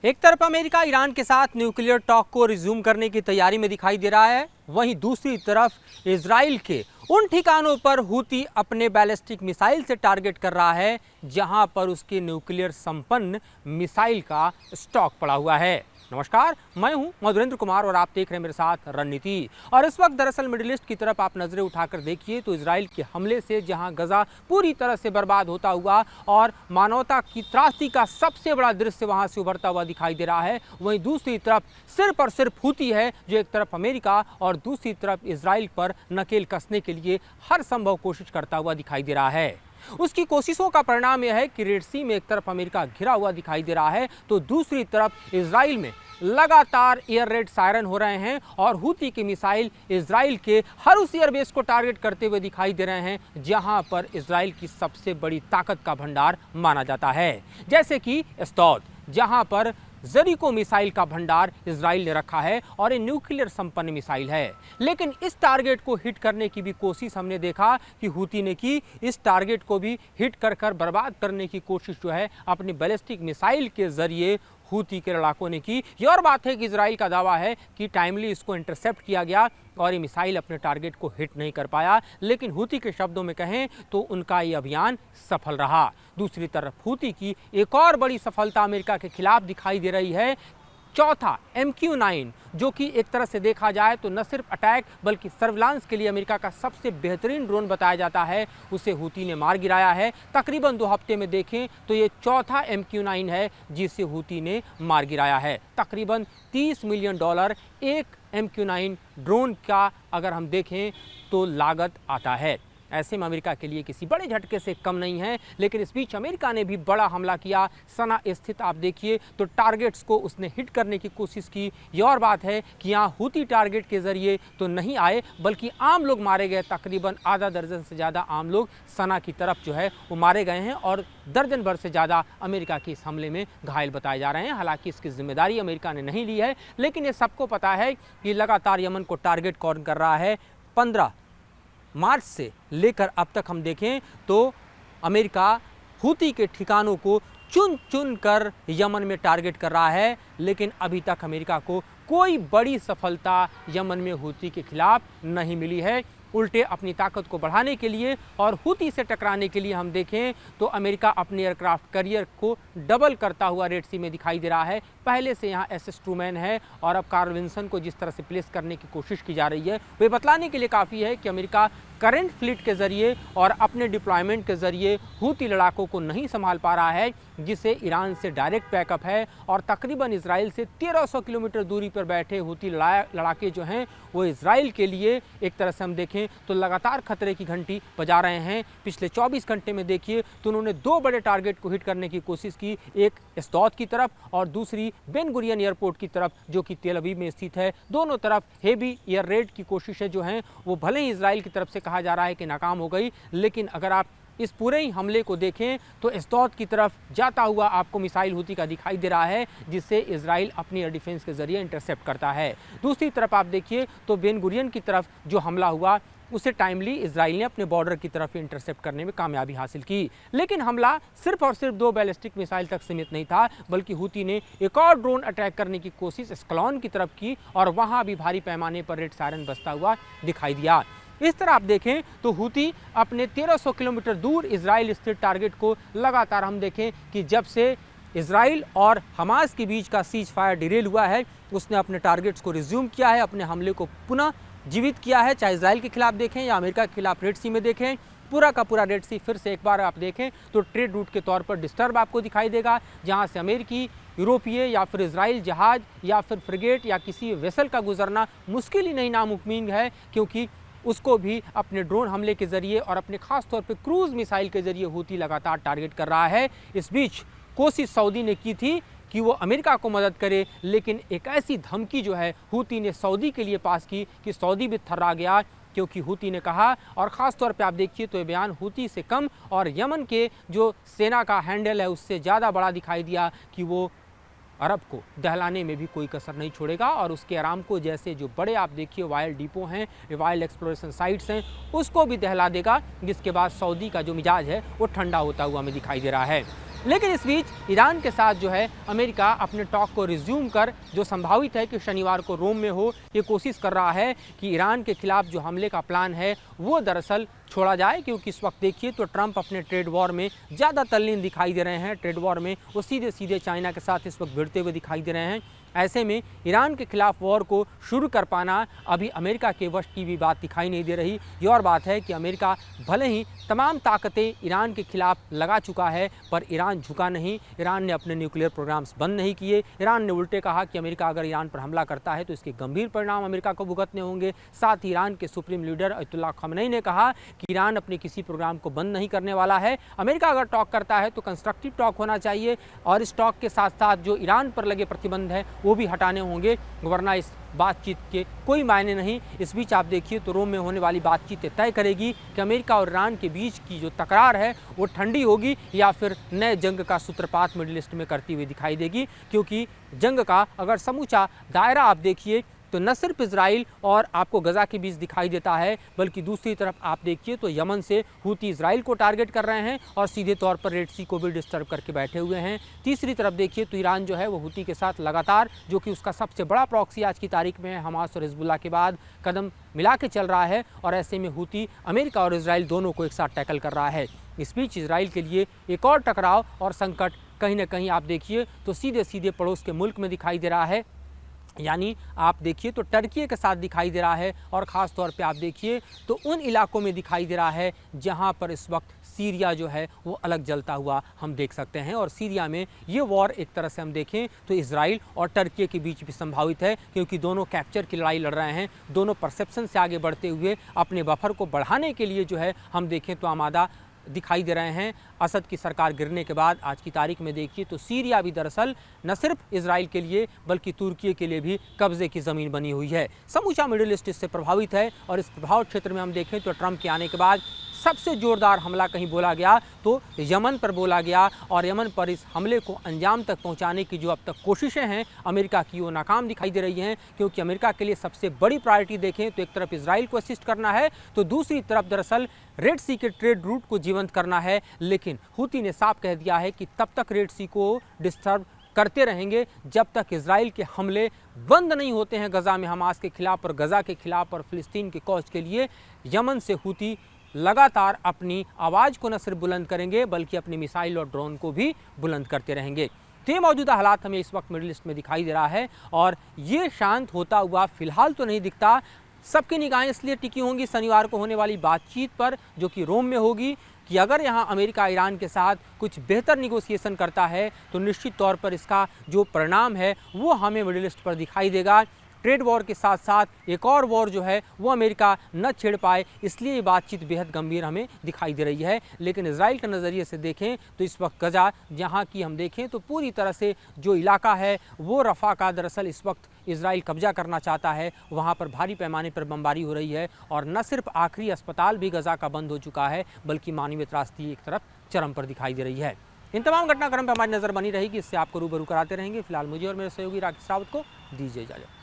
एक तरफ America Iran के साथ न्यूक्लियर टॉक को रिज्यूम करने की तैयारी में दिखाई दे रहा है, वहीं दूसरी तरफ इजराइल के उन ठिकानों पर हूती अपने बैलिस्टिक मिसाइल से टारगेट कर रहा है जहां पर उसके न्यूक्लियर संपन्न मिसाइल का स्टॉक पड़ा हुआ है। नमस्कार, मैं हूं मधुरेंद्र कुमार और आप देख रहे हैं मेरे साथ रणनीति। और इस वक्त दरअसल मिडिल ईस्ट की तरफ आप नजरें उठाकर देखिए तो इजराइल के हमले से जहां गजा पूरी तरह से बर्बाद होता हुआ और मानवता की त्रासदी का सबसे बड़ा दृश्य वहां से उभरता हुआ दिखाई दे रहा है, वहीं दूसरी तरफ सिर्फ और सिर्फ हूती है जो एक तरफ अमेरिका और दूसरी तरफ इजराइल पर नकेल कसने के लिए हर संभव कोशिश करता हुआ दिखाई दे रहा है। उसकी कोशिशों का परिणाम यह है कि रेड सी में एक तरफ अमेरिका घिरा हुआ दिखाई दे रहा है तो दूसरी तरफ इजराइल में लगातार एयर रेड सायरन हो रहे हैं और हूती की मिसाइल इजराइल के हर उस एयरबेस को टारगेट करते हुए दिखाई दे रहे हैं जहां पर इजराइल की सबसे बड़ी ताकत का भंडार माना जाता है, जैसे कि एस्ताद, जहां पर जरीको मिसाइल का भंडार इजराइल ने रखा है और ये न्यूक्लियर संपन्न मिसाइल है। लेकिन इस टारगेट को हिट करने की भी कोशिश हमने देखा कि हूती ने की, इस टारगेट को भी हिट कर बर्बाद करने की कोशिश जो है अपनी बैलिस्टिक मिसाइल के जरिए हूती के लड़ाकों ने की। ये और बात है कि इजराइल का दावा है कि टाइमली इसको इंटरसेप्ट किया गया और ये मिसाइल अपने टारगेट को हिट नहीं कर पाया, लेकिन हूती के शब्दों में कहें तो उनका ये अभियान सफल रहा। दूसरी तरफ हूती की एक और बड़ी सफलता अमेरिका के खिलाफ दिखाई दे रही है। चौथा MQ-9 जो कि एक तरह से देखा जाए तो न सिर्फ अटैक बल्कि सर्विलांस के लिए अमेरिका का सबसे बेहतरीन ड्रोन बताया जाता है, उसे हूती ने मार गिराया है। तकरीबन 2 हफ्ते में देखें तो ये चौथा MQ-9 है जिसे हूती ने मार गिराया है। तकरीबन $30 मिलियन एक MQ-9 ड्रोन का अगर हम देखें तो लागत आता है। ऐसे में अमेरिका के लिए किसी बड़े झटके से कम नहीं है। लेकिन इस बीच अमेरिका ने भी बड़ा हमला किया। सना स्थित आप देखिए तो टारगेट्स को उसने हिट करने की कोशिश की। ये और बात है कि यहाँ हूती टारगेट के जरिए तो नहीं आए बल्कि आम लोग मारे गए। तकरीबन आधा दर्जन से ज़्यादा आम लोग सना की तरफ जो है वो मारे गए हैं और दर्जन भर से ज़्यादा अमेरिका के इस हमले में घायल बताए जा रहे हैं। हालांकि इसकी जिम्मेदारी अमेरिका ने नहीं ली है, लेकिन ये सबको पता है कि लगातार यमन को टारगेट कौन कर रहा है। 15 मार्च से लेकर अब तक हम देखें तो अमेरिका हूती के ठिकानों को चुन चुन कर यमन में टारगेट कर रहा है, लेकिन अभी तक अमेरिका को कोई बड़ी सफलता यमन में हूती के खिलाफ नहीं मिली है। उल्टे अपनी ताकत को बढ़ाने के लिए और हूती से टकराने के लिए हम देखें तो अमेरिका अपने एयरक्राफ्ट कैरियर को डबल करता हुआ रेड सी में दिखाई दे रहा है। पहले से यहाँ SS ट्रूमैन है और अब कार्ल विल्सन को जिस तरह से प्लेस करने की कोशिश की जा रही है वे बतलाने के लिए काफ़ी है कि अमेरिका करंट फ्लीट के जरिए और अपने डिप्लॉयमेंट के जरिए हूती लड़ाकों को नहीं संभाल पा रहा है, जिसे ईरान से डायरेक्ट बैकअप है और तकरीबन इजराइल से 1300 किलोमीटर दूरी पर बैठे हूती लड़ाके जो हैं वो इजराइल के लिए एक तरह से हम देखें तो लगातार खतरे की घंटी बजा रहे हैं। पिछले 24 घंटे में देखिए तो उन्होंने 2 बड़े टारगेट को हिट करने की कोशिश की, एक एस्ताद की तरफ और दूसरी बेन गुरियन एयरपोर्ट की तरफ जो कि तेल अवीव में स्थित है। दोनों तरफ हेवी एयर रेड की कोशिशें जो हैं वो भले ही इजराइल की तरफ से कहा जा रहा है कि नाकाम हो गई, लेकिन अगर आप इस पूरे ही हमले को देखें तो एस्ताद की तरफ जाता हुआ आपको मिसाइल हूती का दिखाई दे रहा है जिसे इजराइल अपनी एयर डिफेंस के जरिए इंटरसेप्ट करता है। दूसरी तरफ आप देखिए तो बेन गुरियन की तरफ जो हमला हुआ उसे टाइमली इजराइल ने अपने बॉर्डर की तरफ इंटरसेप्ट करने में कामयाबी हासिल की। लेकिन हमला सिर्फ और सिर्फ 2 बैलिस्टिक मिसाइल तक सीमित नहीं था, बल्कि हूती ने एक और ड्रोन अटैक करने की कोशिश एस्कलॉन की तरफ की और वहां भी भारी पैमाने पर रेड सायरन बजता हुआ दिखाई दिया। इस तरह आप देखें तो हूती अपने 1300 किलोमीटर दूर इजराइल स्थित टारगेट को लगातार हम देखें कि जब से इजराइल और हमास के बीच का सीज फायर डिरेल हुआ है उसने अपने टारगेट्स को रिज्यूम किया है, अपने हमले को पुनः जीवित किया है। चाहे इजराइल के खिलाफ देखें या अमेरिका के खिलाफ रेड सी में देखें, पूरा का पूरा रेड सी फिर से एक बार आप देखें तो ट्रेड रूट के तौर पर डिस्टर्ब आपको दिखाई देगा, जहां से अमेरिकी, यूरोपीय या फिर इजराइल जहाज या फिर फ्रिगेट या किसी वेसल का गुजरना मुश्किल ही नहीं नामुमकिन है, क्योंकि उसको भी अपने ड्रोन हमले के जरिए और अपने खास तौर पे क्रूज मिसाइल के जरिए हूती लगातार टारगेट कर रहा है। इस बीच कोशिश सऊदी ने की थी कि वो अमेरिका को मदद करे, लेकिन एक ऐसी धमकी जो है हूती ने सऊदी के लिए पास की कि सऊदी भी थर्रा गया, क्योंकि हूती ने कहा और ख़ास तौर पे आप देखिए तो ये बयान हूती से कम और यमन के जो सेना का हैंडल है उससे ज़्यादा बड़ा दिखाई दिया कि वो अरब को दहलाने में भी कोई कसर नहीं छोड़ेगा और उसके आरामको जैसे जो बड़े आप देखिए वायल डिपो हैं, वायल एक्सप्लोरेशन साइट्स हैं, उसको भी दहला देगा, जिसके बाद सऊदी का जो मिजाज है वो ठंडा होता हुआ हमें दिखाई दे रहा है। लेकिन इस बीच ईरान के साथ जो है अमेरिका अपने टॉक को रिज्यूम कर, जो संभावित है कि शनिवार को रोम में हो, ये कोशिश कर रहा है कि ईरान के खिलाफ जो हमले का प्लान है वो दरअसल छोड़ा जाए। क्योंकि इस वक्त देखिए तो ट्रंप अपने ट्रेड वॉर में ज़्यादा तल्लीन दिखाई दे रहे हैं। ट्रेड वॉर में वो सीधे सीधे चाइना के साथ इस वक्त भिड़ते हुए दिखाई दे रहे हैं। ऐसे में ईरान के खिलाफ वॉर को शुरू कर पाना अभी अमेरिका के वश की भी बात दिखाई नहीं दे रही। ये और बात है कि अमेरिका भले ही तमाम ताकतें ईरान के खिलाफ लगा चुका है, पर ईरान झुका नहीं। ईरान ने अपने न्यूक्लियर प्रोग्राम्स बंद नहीं किए। ईरान ने उल्टे कहा कि अमेरिका अगर ईरान पर हमला करता है तो इसके गंभीर परिणाम अमेरिका को भुगतने होंगे। साथ ही ईरान के सुप्रीम लीडर अयतुल्लाह खमेनी ने कहा कि ईरान अपने किसी प्रोग्राम को बंद नहीं करने वाला है। अमेरिका अगर टॉक करता है तो कंस्ट्रक्टिव टॉक होना चाहिए और इस टॉक के साथ साथ जो ईरान पर लगे प्रतिबंध है वो भी हटाने होंगे, वरना इस बातचीत के कोई मायने नहीं। इस बीच आप देखिए तो रोम में होने वाली बातचीत तय करेगी कि अमेरिका और ईरान के बीच की जो तकरार है वो ठंडी होगी या फिर नए जंग का सूत्रपात मिडिल ईस्ट में करती हुई दिखाई देगी। क्योंकि जंग का अगर समूचा दायरा आप देखिए तो न सिर्फ इजराइल और आपको गजा के बीच दिखाई देता है, बल्कि दूसरी तरफ आप देखिए तो यमन से हूती इजराइल को टारगेट कर रहे हैं और सीधे तौर पर रेड सी को भी डिस्टर्ब करके बैठे हुए हैं। तीसरी तरफ देखिए तो ईरान जो है वो हूती के साथ लगातार, जो कि उसका सबसे बड़ा प्रॉक्सी आज की तारीख में है, हमास और हिजबुल्लाह के बाद कदम मिला के चल रहा है। और ऐसे में हूती अमेरिका और इजराइल दोनों को एक साथ टैकल कर रहा है। इस बीच इजराइल के लिए एक और टकराव और संकट कहीं ना कहीं आप देखिए तो सीधे सीधे पड़ोस के मुल्क में दिखाई दे रहा है, यानी आप देखिए तो टर्की के साथ दिखाई दे रहा है। और ख़ास तौर पे आप देखिए तो उन इलाकों में दिखाई दे रहा है जहां पर इस वक्त सीरिया जो है वो अलग जलता हुआ हम देख सकते हैं। और सीरिया में ये वॉर एक तरह से हम देखें तो इजराइल और टर्की के बीच भी संभावित है, क्योंकि दोनों कैप्चर की लड़ाई लड़ रहे हैं। दोनों परसेप्शन से आगे बढ़ते हुए अपने बफर को बढ़ाने के लिए जो है हम देखें तो आमादा दिखाई दे रहे हैं। असद की सरकार गिरने के बाद आज की तारीख में देखिए तो सीरिया भी दरअसल न सिर्फ इजराइल के लिए बल्कि तुर्की के लिए भी कब्जे की ज़मीन बनी हुई है। समूचा मिडिल ईस्ट इससे प्रभावित है। और इस प्रभाव क्षेत्र में हम देखें तो ट्रंप के आने के बाद सबसे ज़ोरदार हमला कहीं बोला गया तो यमन पर बोला गया। और यमन पर इस हमले को अंजाम तक पहुंचाने की जो अब तक कोशिशें हैं अमेरिका की, वो नाकाम दिखाई दे रही हैं। क्योंकि अमेरिका के लिए सबसे बड़ी प्रायोरिटी देखें तो एक तरफ इजराइल को असिस्ट करना है, तो दूसरी तरफ दरअसल रेड सी के ट्रेड रूट को जीवंत करना है। लेकिन हूती ने साफ कह दिया है कि तब तक रेड सी को डिस्टर्ब करते रहेंगे जब तक इजराइल के हमले बंद नहीं होते हैं गजा में हमास के खिलाफ और गजा के खिलाफ और फिलिस्तीन के कौज के लिए। यमन से हूती लगातार अपनी आवाज़ को न सिर्फ बुलंद करेंगे बल्कि अपनी मिसाइल और ड्रोन को भी बुलंद करते रहेंगे। तो ये मौजूदा हालात हमें इस वक्त मिडिल ईस्ट में दिखाई दे रहा है और ये शांत होता हुआ फिलहाल तो नहीं दिखता। सबकी निगाहें इसलिए टिकी होंगी शनिवार को होने वाली बातचीत पर, जो कि रोम में होगी, कि अगर यहाँ अमेरिका ईरान के साथ कुछ बेहतर निगोसिएशन करता है तो निश्चित तौर पर इसका जो परिणाम है वो हमें मिडिल ईस्ट पर दिखाई देगा। ट्रेड वॉर के साथ साथ एक और वॉर जो है वो अमेरिका न छेड़ पाए, इसलिए ये बातचीत बेहद गंभीर हमें दिखाई दे रही है। लेकिन इजराइल के नज़रिए से देखें तो इस वक्त गजा जहाँ की हम देखें तो पूरी तरह से जो इलाका है वो रफ़ा का दरअसल इस वक्त इजराइल कब्जा करना चाहता है। वहाँ पर भारी पैमाने पर बमबारी हो रही है और न सिर्फ आखिरी अस्पताल भी गजा का बंद हो चुका है बल्कि मानवीय त्रासदी एक तरफ चरम पर दिखाई दे रही है। इन तमाम घटनाक्रम पर हमारी नज़र बनी रहेगी, इससे आपको रूबरू कराते रहेंगे। फिलहाल मुझे और मेरे सहयोगी राकेश रावत को दीजिए इजाज़त।